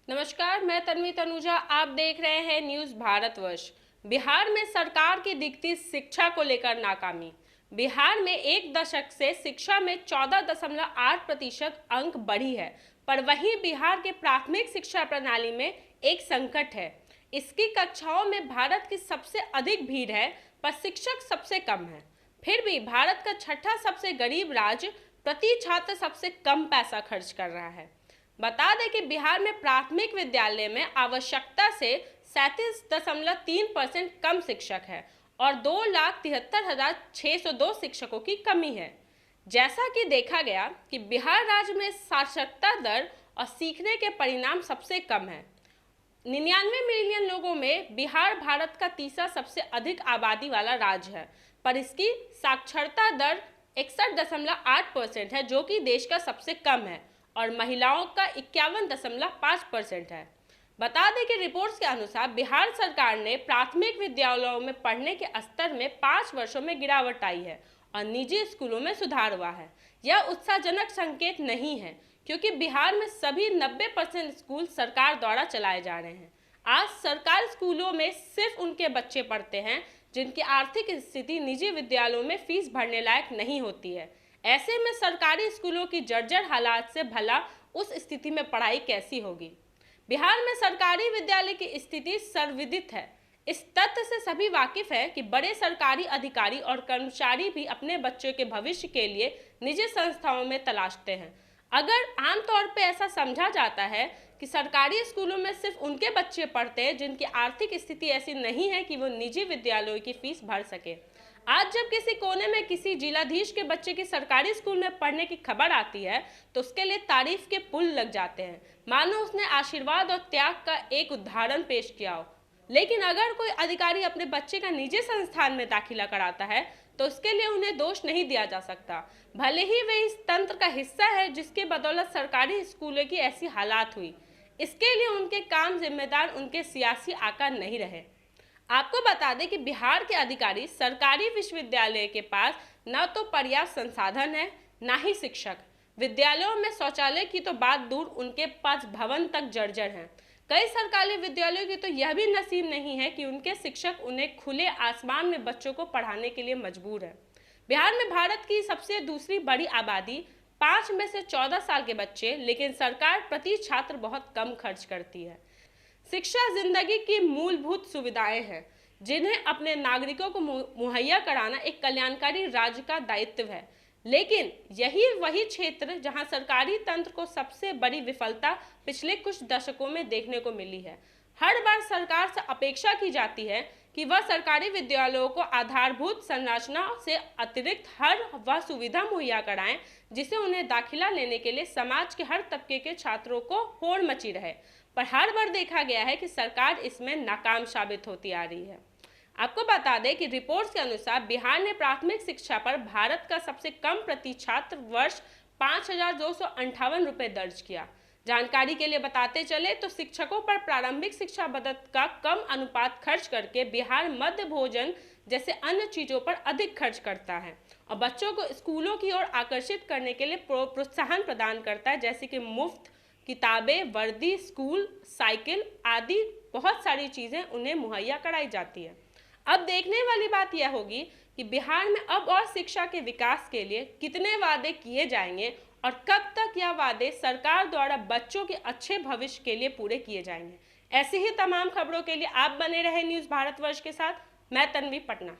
नमस्कार, मैं तन्वी तनुजा। आप देख रहे हैं न्यूज़ भारतवर्ष। बिहार में सरकार की दिखती शिक्षा को लेकर नाकामी। बिहार में एक दशक से शिक्षा में 14.8% अंक बढ़ी है, पर वहीं बिहार के प्राथमिक शिक्षा प्रणाली में एक संकट है। इसकी कक्षाओं में भारत की सबसे अधिक भीड़ है, पर शिक्षक सबसे कम है। फिर भी भारत का छठा सबसे गरीब राज्य प्रति छात्र सबसे कम पैसा खर्च कर रहा है। बता दें कि बिहार में प्राथमिक विद्यालय में आवश्यकता से 37.3% कम शिक्षक है और 2,73,602 शिक्षकों की कमी है। जैसा कि देखा गया कि बिहार राज्य में साक्षरता दर और सीखने के परिणाम सबसे कम है। 99 मिलियन लोगों में बिहार भारत का तीसरा सबसे अधिक आबादी वाला राज्य है, पर इसकी साक्षरता दर 61.8% है, जो कि देश का सबसे कम है, और महिलाओं का 51.5% है। बता दें कि रिपोर्ट्स के अनुसार बिहार सरकार ने प्राथमिक विद्यालयों में पढ़ने के स्तर में 5 वर्षों में गिरावट आई है और निजी स्कूलों में सुधार हुआ है। यह उत्साहजनक संकेत नहीं है, क्योंकि बिहार में सभी 90% स्कूल सरकार द्वारा चलाए जा रहे हैं। आज सरकारी स्कूलों में सिर्फ उनके बच्चे पढ़ते हैं जिनकी आर्थिक स्थिति निजी विद्यालयों में फीस भरने लायक नहीं होती है। ऐसे में सरकारी स्कूलों की जर्जर हालात से भला उस स्थिति में पढ़ाई कैसी होगी। बिहार में सरकारी विद्यालय की स्थिति सर्वविदित है। इस तथ्य से सभी वाकिफ है कि बड़े सरकारी अधिकारी और कर्मचारी भी अपने बच्चों के भविष्य के लिए निजी संस्थाओं में तलाशते हैं। अगर आमतौर पर ऐसा समझा जाता है कि सरकारी स्कूलों में सिर्फ उनके बच्चे पढ़ते हैं जिनकी आर्थिक स्थिति ऐसी नहीं है कि वो निजी विद्यालयों की फीस भर सके। आज जब किसी कोने में किसी जिलाधीश के बच्चे की सरकारी स्कूल में पढ़ने की खबर आती है तो उसके लिए तारीफ के पुल लग जाते हैं, मानो उसने आशीर्वाद और त्याग का एक उदाहरण पेश किया हो। लेकिन अगर कोई अधिकारी अपने बच्चे का निजी संस्थान में दाखिला कराता है तो उसके लिए उन्हें दोष नहीं दिया जा सकता, भले ही वे इस तंत्र का हिस्सा है जिसके बदौलत सरकारी स्कूलों की ऐसी हालात हुई। इसके लिए उनके काम जिम्मेदार उनके सियासी आका नहीं रहे। आपको बता दें कि बिहार के अधिकारी सरकारी विश्वविद्यालय के पास न तो पर्याप्त संसाधन है, न ही शिक्षक। विद्यालयों में शौचालय की तो बात दूर, उनके पास भवन तक जर्जर हैं। कई सरकारी विद्यालयों की तो यह भी नसीब नहीं है कि उनके शिक्षक उन्हें खुले आसमान में बच्चों को पढ़ाने के लिए मजबूर है। बिहार में भारत की सबसे दूसरी बड़ी आबादी, 5 में से 14 साल के बच्चे, लेकिन सरकार प्रति छात्र बहुत कम खर्च करती है। शिक्षा जिंदगी की मूलभूत सुविधाएं हैं जिन्हें अपने नागरिकों को मुहैया कराना एक कल्याणकारी राज्य का दायित्व है, लेकिन यही वही क्षेत्र जहां सरकारी तंत्र को सबसे बड़ी विफलता पिछले कुछ दशकों में देखने को मिली है। हर बार सरकार से अपेक्षा की जाती है कि वह सरकारी विद्यालयों को आधारभूत संरचना से अतिरिक्त हर वह सुविधा मुहैया कराएं जिसे उन्हें दाखिला लेने के लिए समाज के हर तबके के छात्रों को होड़ मची रहे, पर हर बार देखा गया है कि सरकार इसमें नाकाम साबित होती आ रही है। आपको बता दें कि रिपोर्ट्स के अनुसार बिहार ने प्राथमिक शिक्षा पर भारत का सबसे कम प्रति छात्र वर्ष 5,258 रुपये दर्ज किया। जानकारी के लिए बताते चले तो शिक्षकों पर प्रारंभिक शिक्षा बजट का कम अनुपात खर्च करके बिहार मध्य भोजन जैसे अन्य चीज़ों पर अधिक खर्च करता है और बच्चों को स्कूलों की ओर आकर्षित करने के लिए प्रोत्साहन प्रदान करता है, जैसे कि मुफ्त किताबें, वर्दी, स्कूल साइकिल आदि बहुत सारी चीज़ें उन्हें मुहैया कराई जाती है। अब देखने वाली बात यह होगी कि बिहार में अब और शिक्षा के विकास के लिए कितने वादे किए जाएंगे और कब तक यह वादे सरकार द्वारा बच्चों के अच्छे भविष्य के लिए पूरे किए जाएंगे। ऐसी ही तमाम खबरों के लिए आप बने रहे न्यूज़ भारतवर्ष के साथ। मैं तन्वी, पटना।